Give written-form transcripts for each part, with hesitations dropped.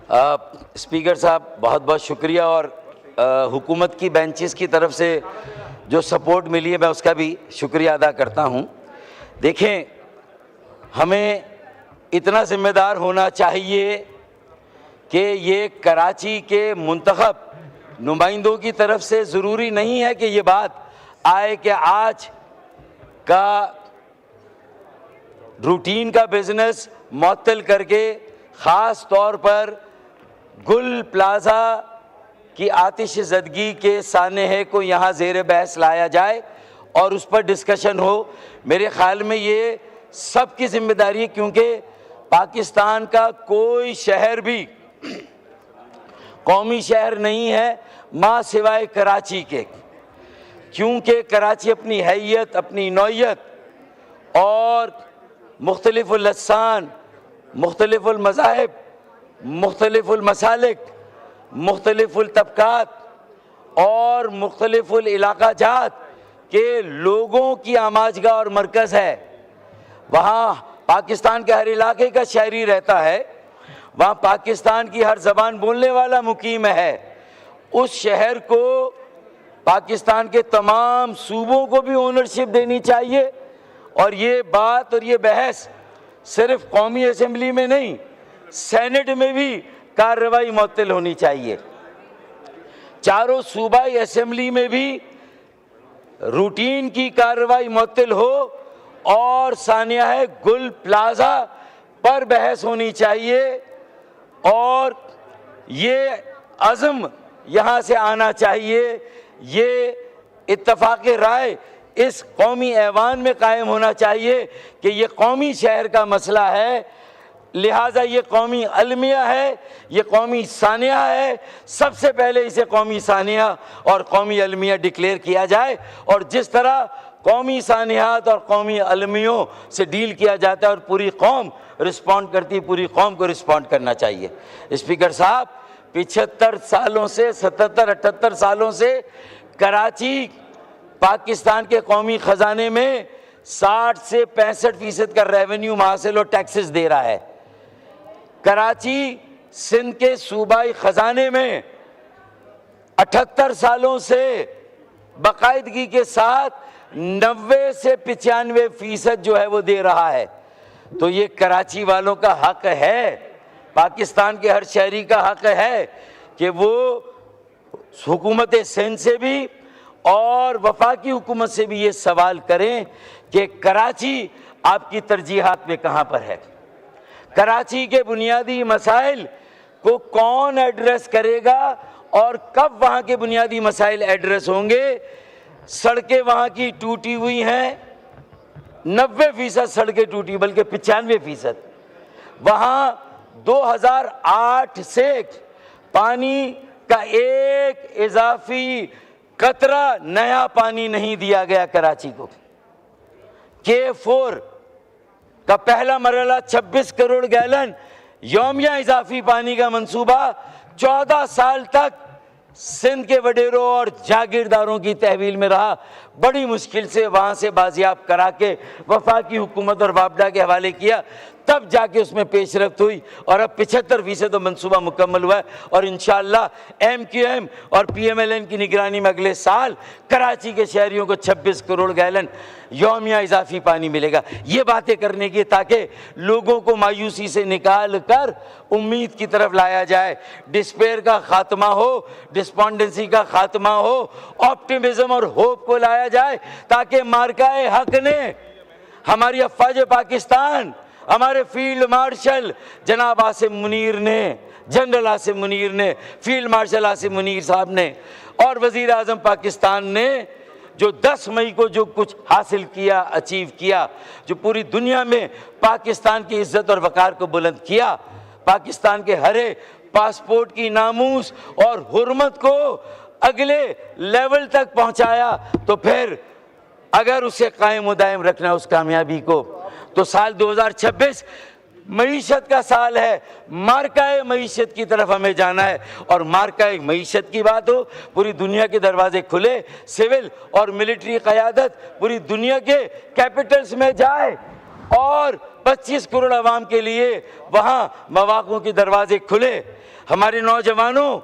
Speaker साहब बहुत बहुत शुक्रिया, और हुकूमत की बेंचेस की तरफ से जो सपोर्ट मिली है मैं उसका भी शुक्रिया अदा करता हूँ। देखें, हमें इतना ज़िम्मेदार होना चाहिए कि ये कराची के मुंतखब नुमाइंदों की तरफ से ज़रूरी नहीं है कि ये बात आए कि आज का रूटीन का बिज़नेस मुअत्तल करके ख़ास तौर पर गुल प्लाज़ा की आतिश ज़दगी के सानहे को यहाँ ज़ेर बहस लाया जाए और उस पर डिस्कशन हो। मेरे ख़्याल में ये सब की ज़िम्मेदारी है, क्योंकि पाकिस्तान का कोई शहर भी कौमी शहर नहीं है माँ सिवाय कराची के, क्योंकि कराची अपनी हैयत, अपनी नौयत और मुख्तलिफुल लसान, मुख्तलिफुल मज़ाहिब, मुख्तलिफुल मसालिक, मुख्तलिफुल तबकात और मुख्तलिफुल इलाका जात के लोगों की आमाजगा और मरकज़ है। वहाँ पाकिस्तान के हर इलाके का शहरी रहता है, वहाँ पाकिस्तान की हर ज़बान बोलने वाला मुकीम है। उस शहर को पाकिस्तान के तमाम सूबों को भी ओनरशिप देनी चाहिए, और ये बात और ये बहस सिर्फ कौमी असम्बली में नहीं, सेनेट में भी कार्रवाई मुअत्तल होनी चाहिए। चारों सूबाई असम्बली में भी रूटीन की कार्रवाई मुअत्तल हो और सानिया गुल प्लाज़ा पर बहस होनी चाहिए, और ये अज़म यहाँ से आना चाहिए, ये इत्तफ़ाक़ राय इस कौमी ऐवान में कायम होना चाहिए कि ये कौमी शहर का मसला है, लिहाजा ये कौमी अलमिया है, ये कौमी सानिया है। सबसे पहले इसे कौमी सानिया और कौमी अलमिया डिक्लेयर किया जाए, और जिस तरह कौमी सानियात और कौमी अलमियों से डील किया जाता है और पूरी कौम रिस्पॉन्ड करती है, पूरी कौम को रिस्पॉन्ड करना चाहिए। स्पीकर साहब, 75 सालों से 77-78 सालों से कराची पाकिस्तान के कौमी ख़जाने में 60 से 65% का रेवेन्यू हासिल और टैक्सेस दे रहा है। कराची सिंध के सूबाई ख़जाने में 78 सालों से बाकायदगी के साथ 90 से 95% जो है वो दे रहा है। तो ये कराची वालों का हक है, पाकिस्तान के हर शहरी का हक है कि वो हुकूमत सिंध से भी और वफाकी हुकूमत से भी ये सवाल करें कि कराची आपकी तरजीहात में कहाँ पर है। कराची के बुनियादी मसाइल को कौन एड्रेस करेगा और कब वहाँ के बुनियादी मसाइल एड्रेस होंगे। सड़कें वहाँ की टूटी हुई हैं, 90% सड़कें टूटी, बल्कि 95%। वहाँ 2008 से पानी का एक इजाफी कतरा नया पानी नहीं दिया गया कराची को। K4 का पहला मरहला 26 करोड़ गैलन यौमिया इजाफी पानी का मंसूबा 14 साल तक सिंध के वडेरों और जागीरदारों की तहवील में रहा। बड़ी मुश्किल से वहाँ से बाजियाब करा के वफाकी हुकूमत और वापडा के हवाले किया, तब जाके उसमें पेशरफ्त हुई, और अब 75% तो मंसूबा मुकम्मल हुआ है। और इंशाअल्लाह MQM और PMLN की निगरानी में अगले साल कराची के शहरियों को 26 करोड़ गैलन यौमिया इजाफी पानी मिलेगा। ये बातें करने की ताकि लोगों को मायूसी से निकाल कर उम्मीद की तरफ लाया जाए, डिस्पेयर का खात्मा हो, डिस्पॉन्डेंसी का खात्मा हो, ऑप्टिमिज्म और होप को लाया जाए, ताकि मार्काए हक ने, हमारी अफ़वाज पाकिस्तान, हमारे फील्ड मार्शल जनाब आसिम मुनीर ने, जनरल आसिम मुनीर ने, फील्ड मार्शल आसिम मुनीर साहब ने और वज़ीर आज़म पाकिस्तान ने जो 10 मई को जो कुछ हासिल किया, अचीव किया, जो पूरी दुनिया में पाकिस्तान की इज़्ज़त और वक़ार को बुलंद किया, पाकिस्तान के हरे पासपोर्ट की नामूस और हुर्मत को अगले लेवल तक पहुँचाया, तो फिर अगर उसे कायम व दायम रखना उस कामयाबी को, तो साल 2026 मईशत का साल है। मार्काए मईशत की तरफ हमें जाना है, और मार्काए मईशत की बात हो, पूरी दुनिया के दरवाजे खुले, सिविल और मिलिट्री क़यादत पूरी दुनिया के कैपिटल्स में जाए, और 25 करोड़ आवाम के लिए वहाँ मवाक़ों के दरवाजे खुले। हमारे नौजवानों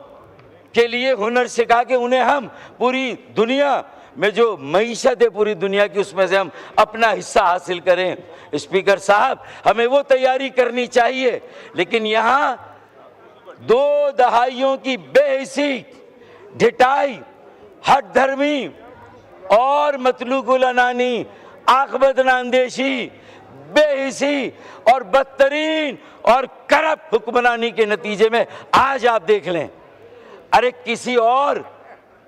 के लिए हुनर सिखा के उन्हें हम पूरी दुनिया में जो मईशत है पूरी दुनिया की, उसमें से हम अपना हिस्सा हासिल करें। स्पीकर साहब, हमें वो तैयारी करनी चाहिए, लेकिन यहाँ 2 दहाइयों की बेहिसी, ढिठाई, हट धर्मी और मतलूकुल अनानी, आखबत नांदेशी, बेहिसी और बदतरीन और करप्ट हुक्मरानी के नतीजे में आज आप देख लें, अरे किसी और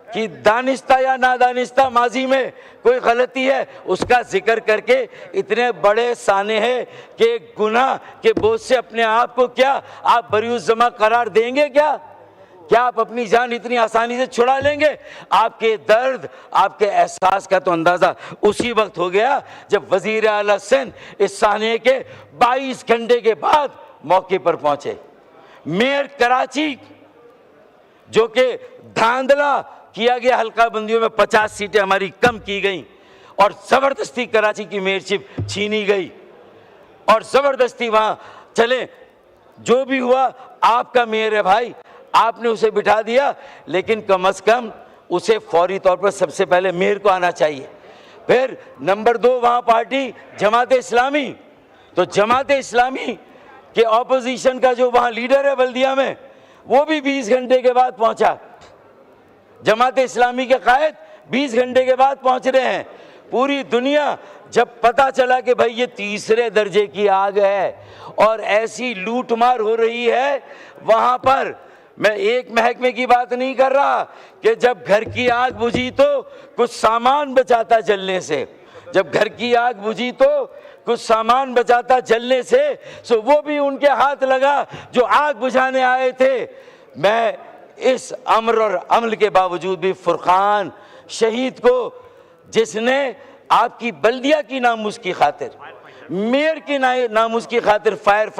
कि दानिस्ता या नादानिस्ता माजी में कोई गलती है उसका जिक्र करके इतने बड़े साने हैं कि गुनाह के बोझ से अपने आप को क्या आप बरीउज़ ज़मा करार देंगे? क्या आप अपनी जान इतनी आसानी से छुड़ा लेंगे? आपके दर्द, आपके एहसास का तो अंदाज़ा उसी वक्त हो गया जब वज़ीर आला सिंध इस साने के 22 घंटे के बाद मौके पर पहुंचे। मेयर कराची जो कि धांधला किया गया, हल्का बंदियों में 50 सीटें हमारी कम की गई और ज़बरदस्ती कराची की मेयरशिप छीनी गई और ज़बरदस्ती वहाँ चले। जो भी हुआ, आपका मेयर है भाई, आपने उसे बिठा दिया, लेकिन कम अज़ कम उसे फौरी तौर पर सबसे पहले मेयर को आना चाहिए। फिर नंबर 2 वहाँ पार्टी जमात इस्लामी, तो जमात इस्लामी के ऑपोजिशन का जो वहाँ लीडर है बल्दिया में, वो भी 20 घंटे के बाद पहुँचा। जमात इस्लामी के कायद 20 घंटे के बाद पहुंच रहे हैं। पूरी दुनिया जब पता चला कि भाई ये तीसरे दर्जे की आग है और ऐसी लूटमार हो रही है वहाँ पर, मैं एक महकमे की बात नहीं कर रहा कि जब घर की आग बुझी तो कुछ सामान बचाता जलने से, जब घर की आग बुझी तो कुछ सामान बचाता जलने से, सो वो भी उनके हाथ लगा जो आग बुझाने आए थे। मैं इस अमर और अमल के बावजूद भी फुरकान शहीद को, जिसने आपकी बल्दिया की नामुस की खातिर, मेयर की नामुस की खातिर फायर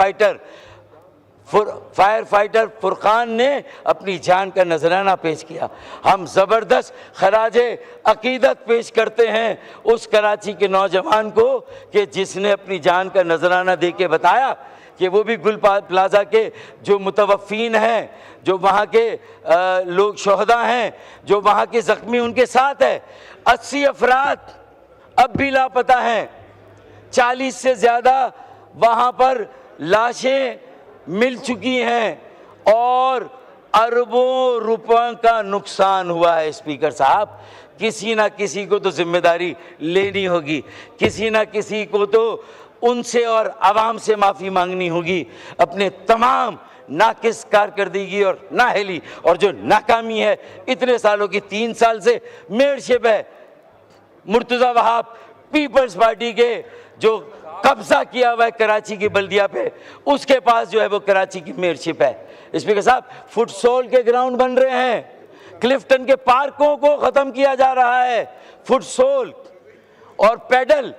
फाइटर फुरकान ने अपनी जान का नजराना पेश किया। हम ज़बरदस्त खराजे अकीदत पेश करते हैं उस कराची के नौजवान को कि जिसने अपनी जान का नजराना दे के बताया कि वो भी गुल प्लाजा के जो मुतवफ़ीन हैं, जो वहाँ के लोग शोहदा हैं, जो वहाँ के ज़ख्मी उनके साथ है। 80 अफराद अब भी लापता हैं, 40 से ज़्यादा वहाँ पर लाशें मिल चुकी हैं और अरबों रुपयों का नुकसान हुआ है। स्पीकर साहब, किसी ना किसी को तो जिम्मेदारी लेनी होगी, किसी ना किसी को तो उनसे और आवाम से माफ़ी मांगनी होगी। अपने तमाम नाकिस कारकर्दगी और नाअहली और जो नाकामी है इतने सालों की, 3 साल से मेयरशिप है मुर्तज़ा वहाब पीपल्स पार्टी के, जो कब्जा किया हुआ है कराची की बल्दिया पे, उसके पास जो है वो कराची की मेयरशिप है। स्पीकर साहब, फुटसोल के ग्राउंड बन रहे हैं, क्लिफ्टन के पार्कों को ख़त्म किया जा रहा है, फुटसोल और पैडल।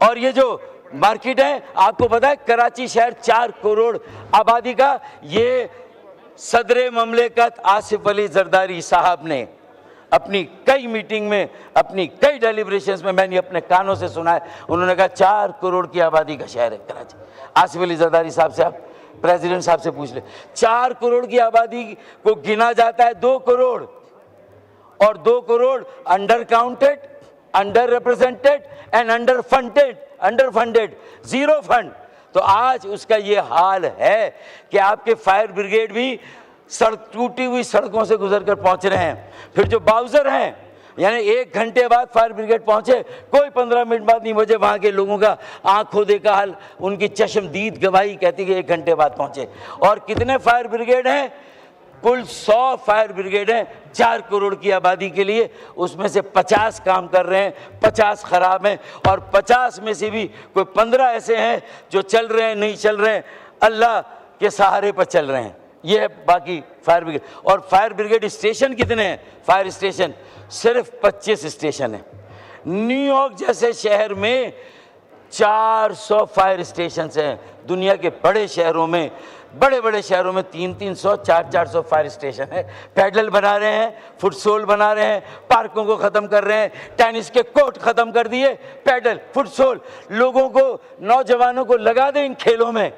और ये जो मार्केट है, आपको पता है कराची शहर 4 करोड़ आबादी का, ये सदर ममलिकत आसिफ अली जरदारी साहब ने अपनी कई मीटिंग में, अपनी कई डेलिब्रेशंस में मैंने अपने कानों से सुना है। उन्होंने कहा 4 करोड़ की आबादी का शहर है कराची। आसिफ अली जरदारी साहब से आप प्रेसिडेंट साहब से पूछ ले, 4 करोड़ की आबादी को गिना जाता है 2 करोड़, और 2 crore under counted, under represented and under funded, zero fund. तो आज उसका ये हाल है कि आपके फायर ब्रिगेड भी टूटी हुई सड़कों से गुजर कर पहुंच रहे हैं। फिर जो बाउजर हैं, यानी 1 घंटे बाद फायर ब्रिगेड पहुंचे, कोई 15 मिनट बाद नहीं। मुझे वहाँ के लोगों का आंखों देखा हाल, उनकी चश्मदीद गवाही कहती कि 1 घंटे बाद पहुंचे। और कितने फायर ब्रिगेड हैं? कुल 100 फायर ब्रिगेड हैं 4 करोड़ की आबादी के लिए। उसमें से 50 काम कर रहे हैं, 50 ख़राब हैं, और 50 में से भी कोई 15 ऐसे हैं जो चल रहे हैं, नहीं चल रहे हैं, अल्लाह के सहारे पर चल रहे हैं। ये है बाकी फायर ब्रिगेड। और फायर ब्रिगेड स्टेशन कितने हैं? फायर स्टेशन सिर्फ 25 स्टेशन है। न्यूयॉर्क जैसे शहर में 400 फायर स्टेशन हैं। दुनिया के बड़े शहरों में, बड़े शहरों में 300, 400 फायर स्टेशन है। पैडल बना रहे हैं, फुटसोल बना रहे हैं, पार्कों को ख़त्म कर रहे हैं, टेनिस के कोर्ट ख़त्म कर दिए, पैडल फुटसोल। लोगों को, नौजवानों को लगा दें इन खेलों में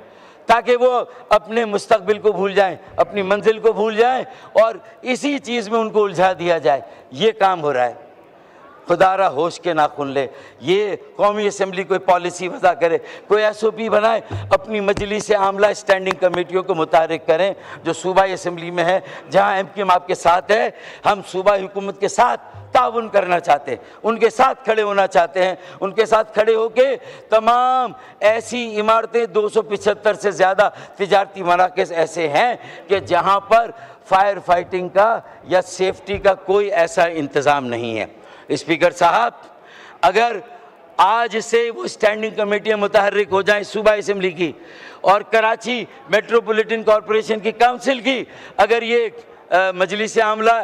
ताकि वो अपने मुस्तकबिल को भूल जाएं, अपनी मंजिल को भूल जाएं और इसी चीज़ में उनको उलझा दिया जाए। ये काम हो रहा है। खुदारा होश के नाखून ले, ये कौमी असम्बली कोई पॉलिसी वज़ा करे, कोई SOP बनाए, अपनी मजलिस आमला स्टैंडिंग कमेटियों को मुतारिक करें जो सूबाई असम्बली में है, जहाँ MKM आपके साथ है। हम सूबाई हुकूमत के साथ ताउन करना चाहते हैं, उनके साथ खड़े होना चाहते हैं। उनके साथ खड़े होके तमाम ऐसी इमारतें, 275 से ज़्यादा तिजारती मराकज़ ऐसे हैं कि जहाँ पर फायर फाइटिंग का या सेफ्टी का कोई ऐसा इंतज़ाम नहीं है। स्पीकर साहब, अगर आज से वो स्टैंडिंग कमेटियाँ मुतहर्रिक हो जाएं सूबाई असम्बली की और कराची मेट्रोपॉलिटन कॉरपोरेशन की काउंसिल की, अगर ये मजलिस आमला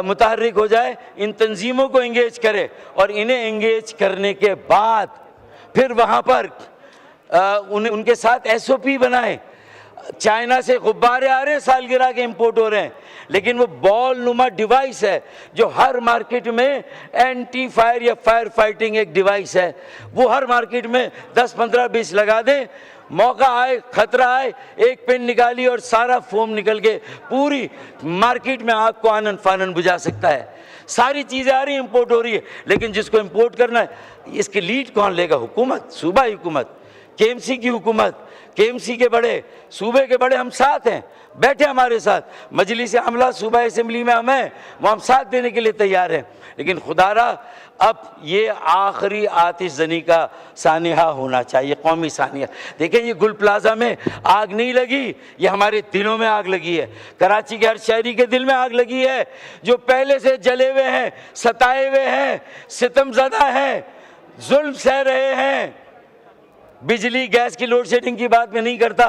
मुतहर्रिक हो जाए, इन तंजीमों को इंगेज करे और इन्हें इंगेज करने के बाद फिर वहाँ पर उनके साथ SOP बनाए। चाइना से गुब्बारे आ रहे हैं, सालगिरह के इंपोर्ट हो रहे हैं, लेकिन वो बॉल नुमा डिवाइस है जो हर मार्केट में एंटी फायर या फायर फाइटिंग एक डिवाइस है, वो हर मार्केट में 10, 15, 20 लगा दें। मौका आए, खतरा आए, एक पेन निकाली और सारा फोम निकल के पूरी मार्केट में आग को आनन फानन बुझा सकता है। सारी चीज़ें आ रही हैं, इंपोर्ट हो रही है, लेकिन जिसको इंपोर्ट करना है इसकी लीड कौन लेगा? हुकूमत, सूबाई हुकूमत, KMC की हुकूमत, KMC के बड़े, सूबे के बड़े हम साथ हैं, बैठे हमारे साथ। मजलिस आमला सूबाई असम्बली में हम हैं, वो हम साथ देने के लिए तैयार हैं। लेकिन खुदारा अब ये आखिरी आतिशजनी का सानिया होना चाहिए, कौमी सानिया। देखें, ये गुल प्लाजा में आग नहीं लगी, ये हमारे दिलों में आग लगी है। कराची के हर शहरी के दिल में आग लगी है, जो पहले से जले हुए हैं, सताए हुए हैं, सितमज़दा हैं, जुल्म सह रहे हैं। बिजली गैस की लोड शेडिंग की बात मैं नहीं करता,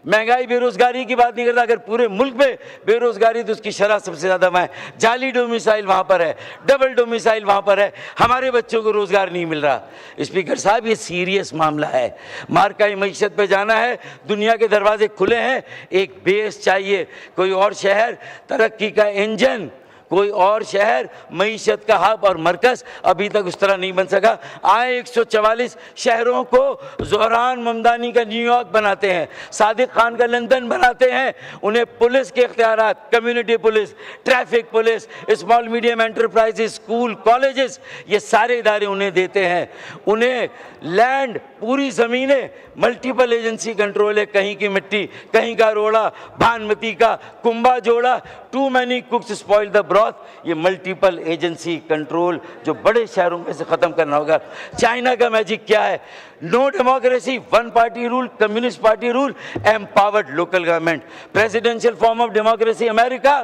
महंगाई बेरोजगारी की बात नहीं करता। अगर पूरे मुल्क में बेरोजगारी तो उसकी शरह सबसे ज़्यादा वहाँ है। जाली डोमिसाइल वहाँ पर है, डबल डोमिसाइल वहाँ पर है, हमारे बच्चों को रोज़गार नहीं मिल रहा। स्पीकर साहब, ये सीरियस मामला है। मार्काई मईशत पे जाना है, दुनिया के दरवाजे खुले हैं, एक बेस चाहिए। कोई और शहर तरक्की का इंजन, कोई और शहर मईशत का हब और मरकज़ अभी तक उस तरह नहीं बन सका। आए 144 शहरों को ज़ोहरान ममदानी का न्यूयॉर्क बनाते हैं, सादिक खान का लंदन बनाते हैं। उन्हें पुलिस के इख्तियारात, community police, traffic police, small medium enterprises, school, colleges, ये सारे इदारे उन्हें देते हैं। उन्हें लैंड, पूरी ज़मीनें मल्टीपल एजेंसी कंट्रोल है। कहीं की मिट्टी, कहीं का रोड़ा, भानमती का कुंबा जोड़ा, too many cooks spoil the broth. ये मल्टीपल एजेंसी कंट्रोल जो बड़े शहरों में से ख़त्म करना होगा। चाइना का मैजिक क्या है? No democracy, one party rule, communist party rule, empowered local government. Presidential form of democracy America,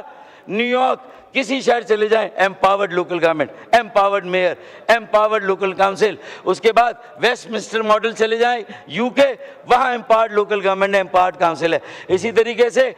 New York, किसी शहर चले जाएं, empowered local government, empowered mayor, empowered local council. उसके बाद वेस्टमिंस्टर मॉडल चले जाएं UK, वहाँ एम्पावर्ड लोकल गवर्नमेंट है, एम्पावर्ड काउंसिल है। इसी तरीके से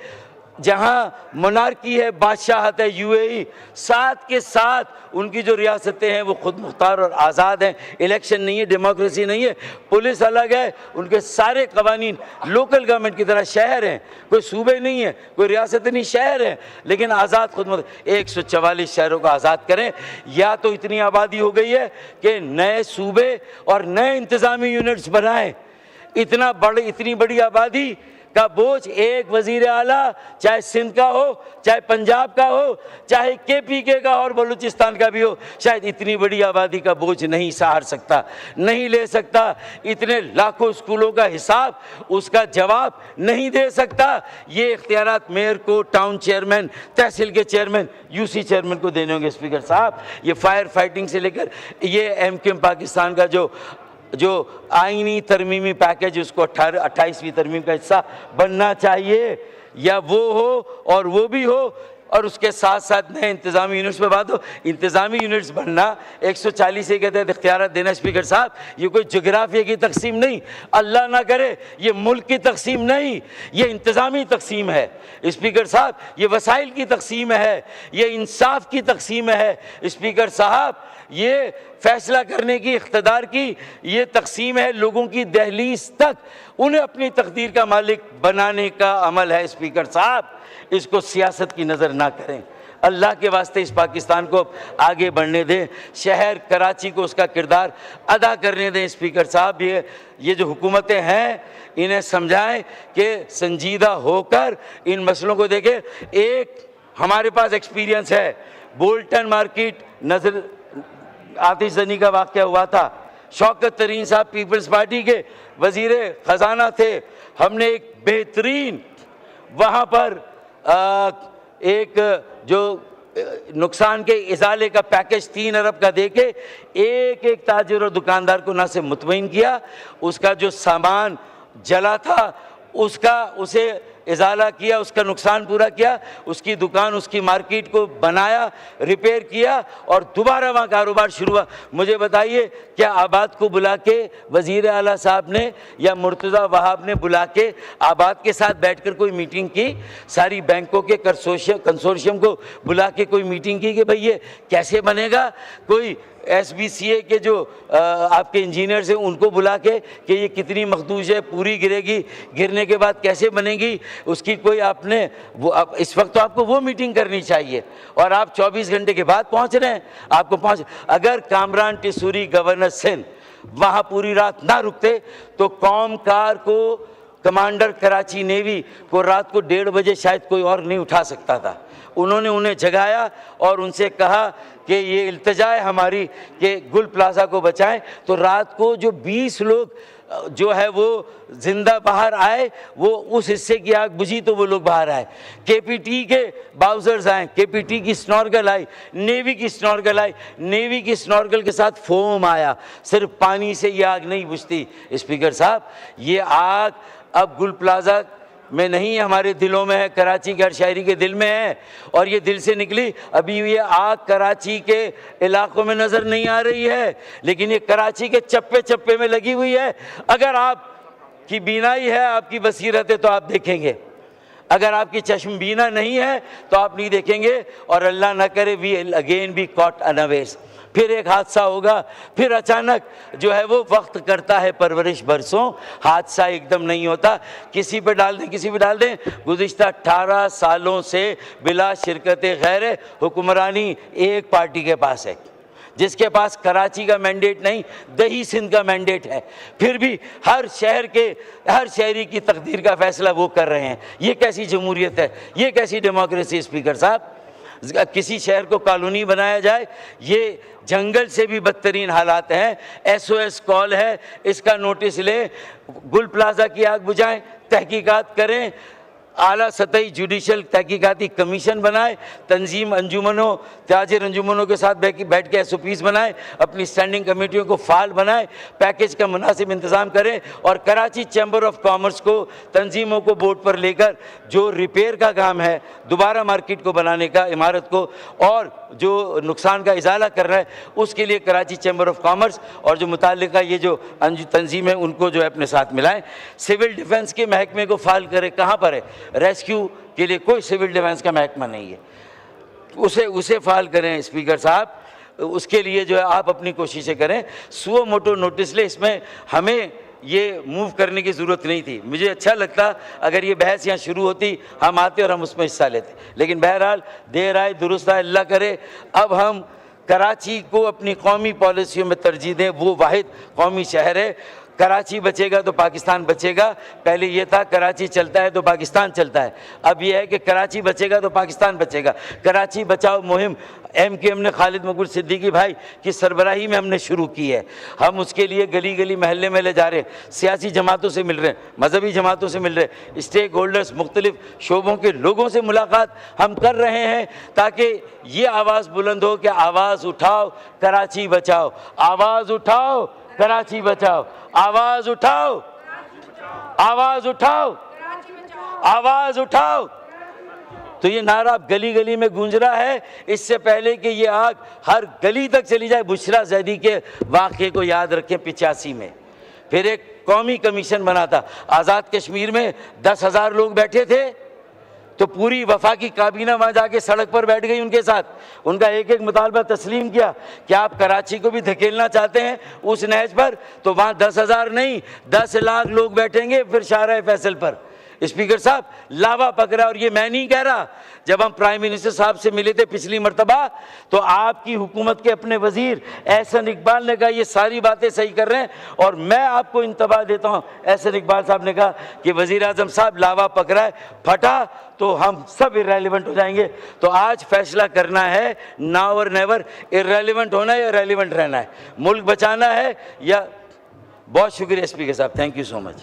जहाँ मोनार्की है, बादशाहत है, UAE, साथ के साथ उनकी जो रियासतें हैं वो खुद मुख्तार और आज़ाद हैं। इलेक्शन नहीं है, डेमोक्रेसी नहीं है, पुलिस अलग है, उनके सारे कवानीन लोकल गवर्नमेंट की तरह। शहर हैं, कोई सूबे नहीं है, कोई रियासत नहीं, शहर है, लेकिन आज़ाद खुद। 144 शहरों को आज़ाद करें। या तो इतनी आबादी हो गई है कि नए सूबे और नए इंतज़ामी यूनिट्स बनाएं। इतनी बड़ी आबादी का बोझ एक वजीर आला, चाहे सिंध का हो, चाहे पंजाब का हो, चाहे KPK का और बलूचिस्तान का भी हो, शायद इतनी बड़ी आबादी का बोझ नहीं सहार सकता, नहीं ले सकता। इतने लाखों स्कूलों का हिसाब, उसका जवाब नहीं दे सकता। ये इख्तियारात मेयर को, टाउन चेयरमैन, तहसील के चेयरमैन, UC चेयरमैन को देने होंगे। स्पीकर साहब, ये फायर फाइटिंग से लेकर ये MKM पाकिस्तान का जो आईनी तरमीमी पैकेज, उसको 28वीं तरमीम का हिस्सा बनना चाहिए। या वो हो और वो भी हो, और उसके साथ साथ नए इंतज़ामी यूनिट्स पे बात हो। इंतज़ामी यूनिट्स बनना, 140 के तहत इख्तियार देना। स्पीकर साहब, ये कोई जोग्राफिया की तकसीम नहीं, अल्लाह ना करे ये मुल्क की तकसीम नहीं, ये इंतज़ामी तकसीम है। स्पीकर साहब, ये वसाइल की तकसीम है, ये इंसाफ की तकसीम है। स्पीकर साहब, ये फैसला करने की, इख्तिदार की ये तकसीम है, लोगों की दहलीज तक उन्हें अपनी तकदीर का मालिक बनाने का अमल है। स्पीकर साहब, इसको सियासत की नज़र ना करें। अल्लाह के वास्ते इस पाकिस्तान को आगे बढ़ने दें, शहर कराची को उसका किरदार अदा करने दें। स्पीकर साहब, ये जो हुकूमतें हैं इन्हें समझाएं कि संजीदा होकर इन मसलों को देखें। एक हमारे पास एक्सपीरियंस है, बोल्टन मार्केट नजर आतिशजनी का वाक़या हुआ था। शौकत तरीन साहब पीपल्स पार्टी के वजीर ख़जाना थे। हमने एक बेहतरीन वहाँ पर एक जो नुकसान के इजाले का पैकेज 3 अरब का देके एक एक ताजिर और दुकानदार को ना से मुतमईन किया, उसका जो सामान जला था उसे इजाला किया, उसका नुकसान पूरा किया, उसकी दुकान उसकी मार्केट को बनाया, रिपेयर किया और दोबारा वहाँ कारोबार शुरू हुआ। मुझे बताइए, क्या आबाद को बुला के वज़ीर आला साहब ने या मुर्तज़ा वहाब ने बुला के आबाद के साथ बैठकर कोई मीटिंग की? सारी बैंकों के कंसोर्शियम को बुला के कोई मीटिंग की कि भाई ये कैसे बनेगा? कोई SBCA के जो आपके इंजीनियर्स हैं उनको बुला के कि ये कितनी मखदूश है, पूरी गिरेगी, गिरने के बाद कैसे बनेगी, उसकी कोई आपने इस वक्त तो आपको वो मीटिंग करनी चाहिए और आप 24 घंटे के बाद पहुंच रहे हैं। आपको अगर कामरान टिसूरी गवर्नर सिंध वहाँ पूरी रात ना रुकते तो कौम कार को, कमांडर कराची नेवी को रात को 1:30 बजे शायद कोई और नहीं उठा सकता था। उन्होंने उन्हें जगाया और उनसे कहा कि ये इल्तिजा है हमारी कि गुल प्लाजा को बचाएं। तो रात को जो 20 लोग जो है वो जिंदा बाहर आए, वो उस हिस्से की आग बुझी तो वो लोग बाहर आए। KPT के बाउजर्स आए, KPT की स्नॉर्गल आई, नेवी की स्नॉर्गल आई, नेवी की स्नॉर्गल के साथ फोम आया। सिर्फ पानी से ये आग नहीं बुझती। स्पीकर साहब, ये आग अब गुल प्लाजा में नहीं, हमारे दिलों में है, कराची के हर शहरी के दिल में है और ये दिल से निकली। अभी ये आग कराची के इलाकों में नज़र नहीं आ रही है, लेकिन ये कराची के चप्पे चप्पे में लगी हुई है। अगर आपकी बीनाई है, आपकी बसीरत है तो आप देखेंगे, अगर आपकी चश्मबीना नहीं है तो आप नहीं देखेंगे और अल्लाह ना करे we again be caught unawares, फिर एक हादसा होगा। फिर अचानक जो है वो वक्त करता है परवरिश बरसों, हादसा एकदम नहीं होता। किसी पे डाल दें, किसी पे डाल दें। गुज़िश्ता 18 सालों से बिला शिरकत गैर हुक्मरानी एक पार्टी के पास है, जिसके पास कराची का मैंडेट नहीं, दही सिंध का मैंडेट है, फिर भी हर शहर के हर शहरी की तकदीर का फैसला वो कर रहे हैं। ये कैसी जमहूरियत है, ये कैसी डेमोक्रेसी? स्पीकर साहब, किसी शहर को कॉलोनी बनाया जाए, ये जंगल से भी बदतरीन हालात हैं। SOS कॉल है, इसका नोटिस लें, गुल प्लाजा की आग बुझाएं, तहकीकात करें, आला सतही जुडिशल तहकीकाती कमीशन बनाए, तंजीम अंजुमनों, ताजिर अंजुमनों के साथ बैठ के SOPs बनाए, अपनी स्टैंडिंग कमेटियों को फाल बनाए, पैकेज का मुनासिब इंतज़ाम करें और कराची चैम्बर ऑफ कॉमर्स को, तंजीमों को बोर्ड पर लेकर जो रिपेयर का काम है, दोबारा मार्केट को बनाने का, इमारत को, और जो नुकसान का इजाला कर रहा है उसके लिए कराची चैम्बर ऑफ कॉमर्स और जो मुताल्लिका ये जो तंजीम है उनको जो है अपने साथ मिलाएं। सिविल डिफेंस के महकमे को फाल करें। कहाँ पर है? रेस्क्यू के लिए कोई सिविल डिफेंस का महकमा नहीं है, उसे फाल करें। स्पीकर साहब, उसके लिए जो है आप अपनी कोशिशें करें। सुओ मोटो नोटिस ले, इसमें हमें ये मूव करने की ज़रूरत नहीं थी। मुझे अच्छा लगता अगर ये बहस यहाँ शुरू होती, हम आते और हम उसमें हिस्सा लेते, लेकिन बहरहाल देर आए दुरुस्त आए, अल्लाह करे अब हम कराची को अपनी कौमी पॉलिसियों में तरजीह दें। वो वाहिद कौमी शहर है, कराची बचेगा तो पाकिस्तान बचेगा। पहले ये था कराची चलता है तो पाकिस्तान चलता है, अब ये है कि कराची बचेगा तो पाकिस्तान बचेगा। कराची बचाओ मुहिम MKM ने खालिद मकबूल सिद्दीकी भाई की सरबराही में हमने शुरू की है। हम उसके लिए गली गली महल्ले में ले जा रहे हैं, सियासी जमातों से मिल रहे हैं, मजहबी जमातों से मिल रहे हैं, स्टेक होल्डर्स, मुख्तलिफ शोबों के लोगों से मुलाकात हम कर रहे हैं ताकि ये आवाज़ बुलंद हो कि आवाज़ उठाओ, कराची बचाओ, आवाज़ उठाओ, कराची बचाओ, आवाज़ उठाओ, आवाज़ उठाओ, आवाज़ उठाओ। तो ये नारा गली गली में गूंज रहा है। इससे पहले कि ये आग हर गली तक चली जाए, बुशरा जैदी के वाक़े को याद रखें। 85 में फिर एक कौमी कमीशन बना था, आज़ाद कश्मीर में 10,000 लोग बैठे थे, तो पूरी वफा की काबीना वहाँ जाके सड़क पर बैठ गई उनके साथ, उनका एक एक मुतालबा तस्लीम किया कि आप कराची को भी धकेलना चाहते हैं उस नहज पर, तो वहाँ 10,000 नहीं 10 लाख लोग बैठेंगे फिर शाहराह फैसल पर। स्पीकर साहब लावा पकड़ा। और ये मैं नहीं कह रहा, जब हम प्राइम मिनिस्टर साहब से मिले थे पिछली मर्तबा तो आपकी हुकूमत के अपने वजीर एहसन इकबाल ने कहा ये सारी बातें सही कर रहे हैं, और मैं आपको इंतबाह देता हूँ, एहसन इकबाल साहब ने कहा कि वजीर आजम साहब लावा पकड़ा है, फटा तो हम सब इररेलेवेंट हो जाएंगे। तो आज फैसला करना है, नाउ और नेवर, इररेलेवेंट होना है या रेलिवेंट रहना है, मुल्क बचाना है या। बहुत शुक्रिया स्पीकर साहब, थैंक यू सो मच।